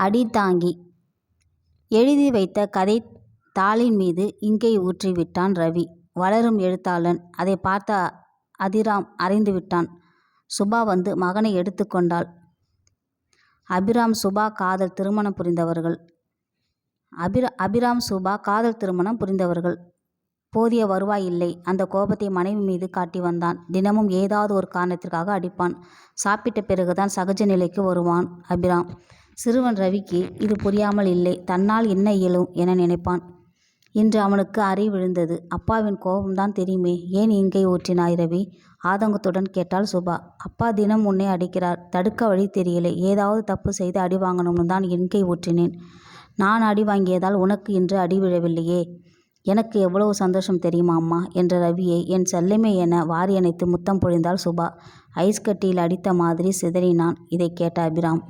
அடி தாங்கி எழுதி வைத்த கதை தாளின் மீது இங்கை ஊற்றி விட்டான் ரவி. வளரும் எழுத்தாளன். அதை பார்த்த அதிராம் அறைந்து விட்டான். சுபா வந்து மகனை எடுத்து கொண்டாள். அபிராம் சுபா காதல் திருமணம் புரிந்தவர்கள். அபிராம் சுபா காதல் திருமணம் புரிந்தவர்கள். போதிய வருவாய் இல்லை. அந்த கோபத்தை மனைவி மீது காட்டி வந்தான். தினமும் ஏதாவது ஒரு காரணத்திற்காக அடிப்பான். சாப்பிட்ட பிறகுதான் சகஜ நிலைக்கு வருவான் அபிராம். சிறுவன் ரவிக்கு இது புரியாமல் இல்லை. தன்னால் என்ன இயலும் என நினைப்பான். இன்று அவனுக்கு அறை விழுந்தது. அப்பாவின் கோபம்தான் தெரியுமே. ஏன் இங்கை ஊற்றினாய் ரவி? ஆதங்கத்துடன் கேட்டாள் சுபா. அப்பா தினம் உன்னை அடிக்கிறார். தடுக்க வழி தெரியலை. ஏதாவது தப்பு செய்து அடி வாங்கணும்னு தான் இங்கை ஊற்றினேன். நான் அடி வாங்கியதால் உனக்கு இன்று அடி விழவில்லையே. எனக்கு எவ்வளவு சந்தோஷம் தெரியுமா அம்மா என்ற ரவியை என் செல்லமே என வாரி அணைத்து முத்தம் பொழிந்தாள் சுபா. ஐஸ் கட்டியில் அடித்த மாதிரி சிதறினான். இதை கேட்ட அபிராம்